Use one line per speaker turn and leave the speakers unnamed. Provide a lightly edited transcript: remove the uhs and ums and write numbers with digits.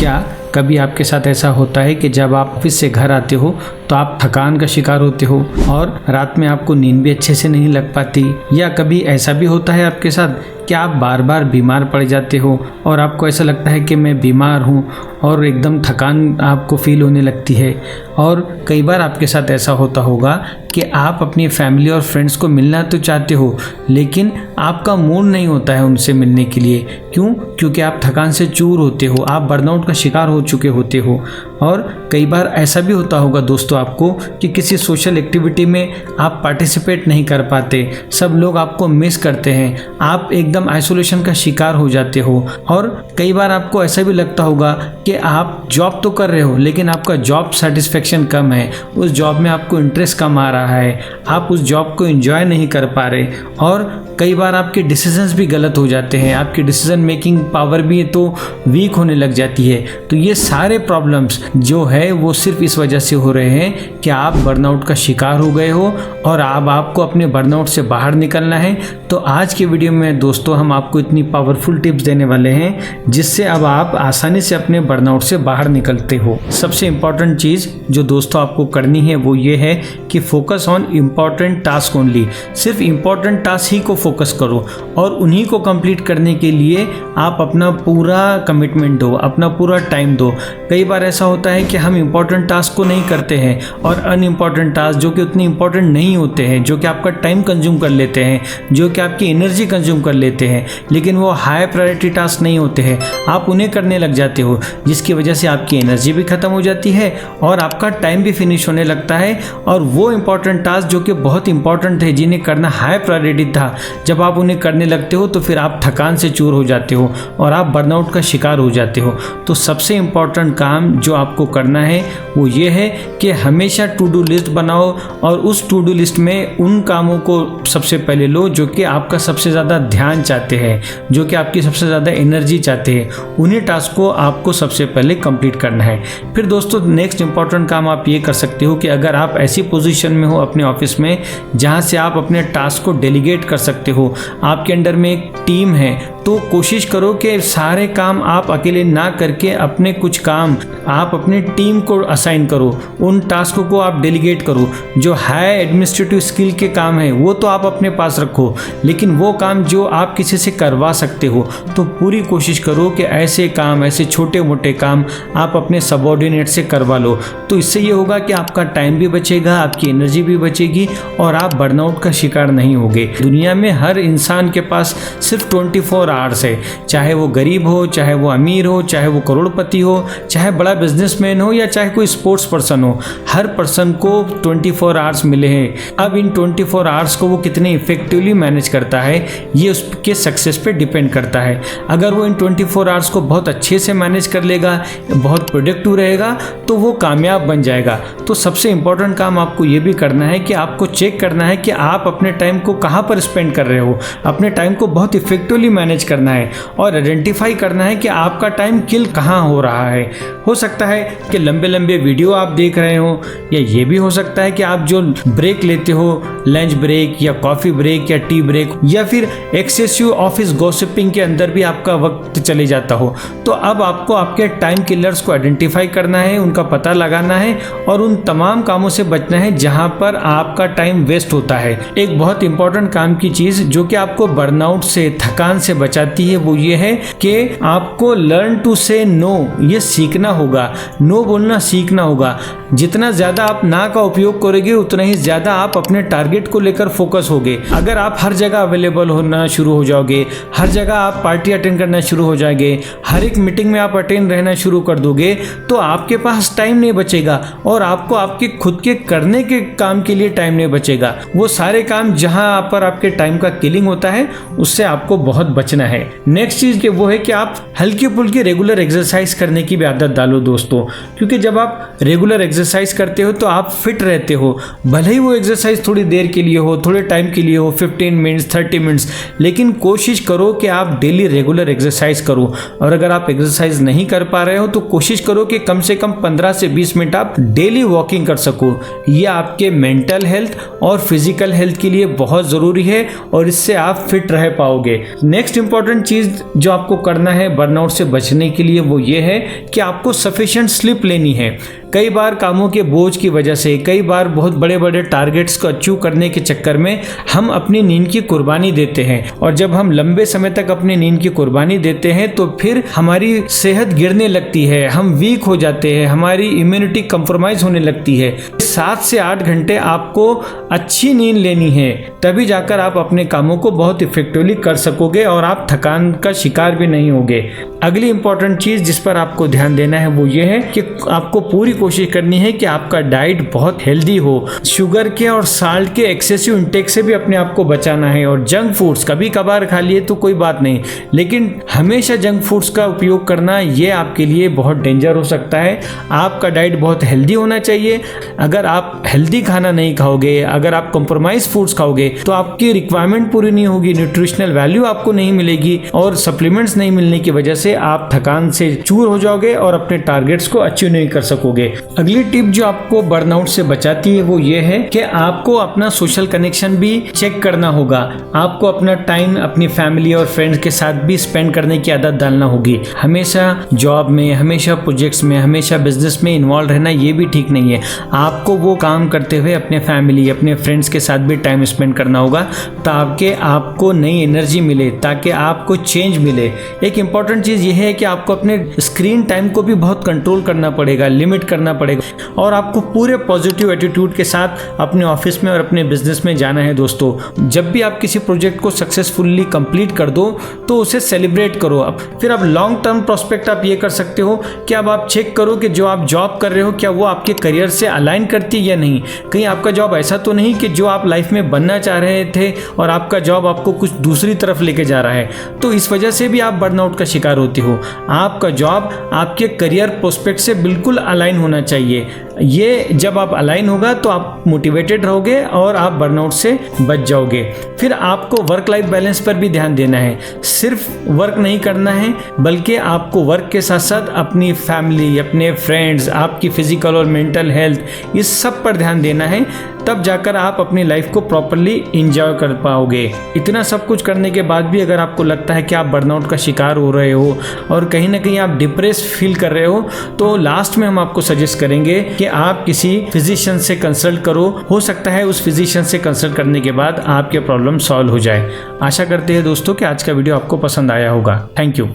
क्या कभी आपके साथ ऐसा होता है कि जब आप ऑफिस से घर आते हो तो आप थकान का शिकार होते हो और रात में आपको नींद भी अच्छे से नहीं लग पाती? या कभी ऐसा भी होता है आपके साथ कि आप बार बार बीमार पड़ जाते हो और आपको ऐसा लगता है कि मैं बीमार हूँ और एकदम थकान आपको फील होने लगती है? और कई बार आपके साथ ऐसा होता होगा कि आप अपनी फैमिली और फ्रेंड्स को मिलना तो चाहते हो लेकिन आपका मूड नहीं होता है उनसे मिलने के लिए। क्यों? क्योंकि आप थकान से चूर होते हो, आप बर्नआउट का शिकार हो चुके होते हो। और कई बार ऐसा भी होता होगा दोस्तों आपको कि किसी सोशल एक्टिविटी में आप पार्टिसिपेट नहीं कर पाते, सब लोग आपको मिस करते हैं, आप एकदम आइसोलेशन का शिकार हो जाते हो। और कई बार आपको ऐसा भी लगता होगा कि आप जॉब तो कर रहे हो लेकिन आपका जॉब सेटिस्फेक्शन कम है, उस जॉब में आपको इंटरेस्ट कम आ रहा है, आप उस जॉब को एंजॉय नहीं कर पा रहे। और कई बार आपके डिसीजंस भी गलत हो जाते हैं, आपकी डिसीजन मेकिंग पावर भी तो वीक होने लग जाती है। तो ये सारे प्रॉब्लम्स जो है वो सिर्फ इस वजह से हो रहे हैं कि आप बर्नआउट का शिकार हो गए हो और अब आपको अपने बर्नआउट से बाहर निकलना है। तो आज के वीडियो में दोस्तों हम आपको इतनी पावरफुल टिप्स देने वाले हैं जिससे अब आप आसानी से अपने बर्नआउट से बाहर निकलते हो। सबसे इम्पॉर्टेंट चीज़ जो दोस्तों आपको करनी है वो ये है कि focus on important task only. सिर्फ इम्पॉर्टेंट टास्क ही को फोकस करो और उन्हीं को कंप्लीट करने के लिए आप अपना पूरा कमिटमेंट दो, अपना पूरा टाइम दो। कई बार ऐसा होता है कि हम इम्पॉर्टेंट टास्क को नहीं करते हैं और अनइम्पॉर्टेंट टास्क जो कि उतने इम्पॉर्टेंट नहीं होते हैं, जो कि आपका टाइम कंज्यूम कर लेते हैं, जो कि आपकी एनर्जी कंज्यूम कर लेते हैं, लेकिन वो हाई प्रायोरिटी टास्क नहीं होते हैं, आप उन्हें करने लग जाते हो जिसकी वजह से आपकी एनर्जी भी खत्म हो जाती है और आपका टाइम भी फिनिश होने लगता है। और वो इम्पॉर्टेंट टास्क जो कि बहुत इंपॉर्टेंट है, जिन्हें करना हाई प्रायोरिटी था, जब आप उन्हें करने लगते हो तो फिर आप थकान से चूर हो जाते हो और आप बर्नआउट का शिकार हो जाते हो। तो सबसे इम्पॉर्टेंट काम जो आपको करना है वो ये है कि हमेशा टू डू लिस्ट बनाओ और उस टू डू लिस्ट में उन कामों को सबसे पहले लो जो कि आपका सबसे ज़्यादा ध्यान चाहते हैं, जो कि आपकी सबसे ज़्यादा एनर्जी चाहते हैं, उन्हीं टास्क को आपको सबसे पहले कंप्लीट करना है। फिर दोस्तों नेक्स्ट इंपॉर्टेंट काम आप ये कर सकते हो कि अगर आप ऐसी पोजीशन में हो अपने ऑफिस में जहाँ से आप अपने टास्क को डेलीगेट कर सकते हो, आपके अंडर में एक टीम है, तो कोशिश करो कि सारे काम आप अकेले ना करके अपने कुछ काम आप अपनी टीम को असाइन करो, उन टास्कों को आप डेलीगेट करो। जो हाई एडमिनिस्ट्रेटिव स्किल के काम है वो तो आप अपने पास रखो, लेकिन वो काम जो आप किसी से करवा सकते हो तो पूरी कोशिश करो कि ऐसे काम, ऐसे छोटे मोटे काम आप अपने सबऑर्डिनेट से करवा लो। तो इससे ये होगा कि आपका टाइम भी बचेगा, आपकी एनर्जी भी बचेगी और आप बर्नआउट का शिकार नहीं होगे। दुनिया में हर इंसान के पास सिर्फ 24 आवर्स है, चाहे वो गरीब हो, चाहे वो अमीर हो, चाहे वो करोड़पति हो, चाहे बड़ा बिजनेसमैन हो या चाहे कोई स्पोर्ट्स पर्सन हो, हर पर्सन को 24 आवर्स मिले हैं। अब इन 24 आवर्स को वो कितने इफेक्टिवली मैनेज करता है ये उसके सक्सेस पे डिपेंड करता है। अगर वो इन 24 आवर्स को बहुत अच्छे से मैनेज कर लेगा, बहुत प्रोडक्टिव रहेगा, तो वो कामयाब बन जाएगा। तो सबसे इंपॉर्टेंट काम आपको ये भी करना है कि आपको चेक करना है कि आप अपने टाइम को कहाँ पर स्पेंड कर रहे हो, अपने टाइम को बहुत इफेक्टिवली मैनेज करना है और आइडेंटिफाई करना है कि आपका टाइम किल कहाँ हो रहा है। हो सकता है कि लंबे लंबे वीडियो आप देख रहे हो, या ये भी हो सकता है कि आप जो ब्रेक लेते हो, लंच ब्रेक या कॉफ़ी ब्रेक या टी ब्रेक, या फिर एक्सेसिव ऑफिस गॉसिपिंग के अंदर भी आपका वक्त चले जाता हो। तो अब आपको आपके टाइम किलर्स को आइडेंटिफाई करना है, उनका पता लगाना है और उन तमाम कामों से बचना है जहाँ पर आपका टाइम वेस्ट होता है। एक बहुत इंपॉर्टेंट काम की चीज़ जो कि आपको बर्नआउट से, थकान से बचाती है वो ये है कि आपको लर्न टू से नो, ये सीखना होगा, नो बोलना सीखना होगा। जितना ज़्यादा आप ना का उपयोग करोगे उतना ही ज़्यादा आप अपने टारगेट को लेकर फोकस होगे। अगर आप हर जगह अवेलेबल होना शुरू हो जाओगे, हर जगह आप पार्टी अटेंड करना शुरू हो जाएंगे, हर एक मीटिंग में आप अटेंड रहना शुरू कर दोगे, तो आपके पास टाइम नहीं बचेगा और आपको आपके खुद के करने के काम के लिए टाइम नहीं बचेगा। वो सारे काम जहाँ पर आपके टाइम का किलिंग होता है उससे आपको बहुत बचना है। नेक्स्ट चीज़ वो है कि आप हल्की फुल्की रेगुलर एक्सरसाइज करने की भी आदत डालो दोस्तों, क्योंकि जब आप रेगुलर एक्सरसाइज करते हो तो आप फिट रहते हो। भले ही वो एक्सरसाइज थोड़ी देर के लिए हो, थोड़े टाइम के लिए हो, 15 मिनट्स 30 मिनट्स, लेकिन कोशिश करो कि आप डेली रेगुलर एक्सरसाइज करो। और अगर आप एक्सरसाइज नहीं कर पा रहे हो तो कोशिश करो कि कम से कम 15 से 20 मिनट आप डेली वॉकिंग कर सको। ये आपके मेंटल हेल्थ और फिजिकल हेल्थ के लिए बहुत ज़रूरी है और इससे आप फिट रह पाओगे। नेक्स्ट इम्पॉर्टेंट चीज जो आपको करना है बर्नआउट से बचने के लिए वो ये है कि आपको सफिशिएंट स्लीप लेनी है। कई बार कामों के बोझ की वजह से, कई बार बहुत बड़े बड़े टारगेट्स को अचीव करने के चक्कर में हम अपनी नींद की कुर्बानी देते हैं, और जब हम लंबे समय तक अपनी नींद की कुर्बानी देते हैं तो फिर हमारी सेहत गिरने लगती है, हम वीक हो जाते हैं, हमारी इम्यूनिटी कंप्रोमाइज होने लगती है। 7 से 8 घंटे आपको अच्छी नींद लेनी है, तभी जाकर आप अपने कामों को बहुत इफेक्टिवली कर सकोगे और आप थकान का शिकार भी नहीं होगे। अगली इंपॉर्टेंट चीज जिस पर आपको ध्यान देना है वो ये है कि आपको पूरी कोशिश करनी है कि आपका डाइट बहुत हेल्दी हो। शुगर के और साल्ट के एक्सेसिव इंटेक से भी अपने आप को बचाना है, और जंक फूड्स कभी कभार खा लिए तो कोई बात नहीं, लेकिन हमेशा जंक फूड्स का उपयोग करना ये आपके लिए बहुत डेंजर हो सकता है। आपका डाइट बहुत हेल्दी होना चाहिए। अगर आप हेल्दी खाना नहीं खाओगे, अगर आप कॉम्प्रोमाइज फूड्स खाओगे तो आपकी रिक्वायरमेंट पूरी नहीं होगी, न्यूट्रिशनल वैल्यू आपको नहीं मिलेगी, और सप्लीमेंट्स नहीं मिलने की वजह से आप थकान से चूर हो जाओगे और अपने टारगेट्स को अचीव नहीं कर सकोगे। अगली टिप जो आपको बर्नआउट से बचाती है वो ये है कि आपको अपना सोशल कनेक्शन भी चेक करना होगा। आपको अपना टाइम अपनी फैमिली और फ्रेंड्स के साथ भी स्पेंड करने की आदत डालना होगी। हमेशा जॉब में, हमेशा प्रोजेक्ट्स में, हमेशा बिजनेस में इन्वॉल्व रहना ये भी ठीक नहीं है। आपको वो काम करते हुए अपने फैमिली, अपने फ्रेंड्स के साथ भी टाइम स्पेंड करना होगा, ताकि आपको नई एनर्जी मिले, ताकि आपको चेंज मिले। एक इंपॉर्टेंट चीज ये है कि आपको अपने स्क्रीन टाइम को भी बहुत कंट्रोल करना पड़ेगा, लिमिट करना पड़ेगा, और आपको पूरे पॉजिटिव एटीट्यूड के साथ अपने ऑफिस में और अपने बिजनेस में जाना है। दोस्तों, जब भी आप किसी प्रोजेक्ट को सक्सेसफुली कंप्लीट कर दो तो उसे सेलिब्रेट करो। अब फिर अब लॉन्ग टर्म प्रोस्पेक्ट आप ये कर सकते हो कि अब आप चेक करो कि जो आप जॉब कर रहे हो क्या वो आपके करियर से अलाइन करती है या नहीं। कहीं आपका जॉब ऐसा तो नहीं कि जो आप लाइफ में बनना चाह रहे थे और आपका जॉब आपको कुछ दूसरी तरफ लेके जा रहा है, तो इस वजह से भी आप बर्नआउट का शिकार होते हो। आपका जॉब आपके करियर प्रोस्पेक्ट से बिल्कुल अलाइन होना चाहिए। ये जब आप अलाइन होगा तो आप मोटिवेटेड रहोगे और आप बर्नआउट से बच जाओगे। फिर आपको वर्क लाइफ बैलेंस पर भी ध्यान देना है। सिर्फ वर्क नहीं करना है, बल्कि आपको वर्क के साथ साथ अपनी फैमिली, अपने फ्रेंड्स, आपकी फिजिकल और मेंटल हेल्थ, इस सब पर ध्यान देना है। तब जाकर आप अपनी लाइफ को प्रॉपरली एंजॉय कर पाओगे। इतना सब कुछ करने के बाद भी अगर आपको लगता है कि आप बर्नआउट का शिकार हो रहे हो और कहीं ना कहीं आप डिप्रेस फील कर रहे हो, तो लास्ट में हम आपको सजेस्ट करेंगे कि आप किसी फिजिशियन से कंसल्ट करो। हो सकता है उस फिजिशियन से कंसल्ट करने के बाद आपके प्रॉब्लम सॉल्व हो जाए। आशा करते हैं दोस्तों कि आज का वीडियो आपको पसंद आया होगा। Thank you.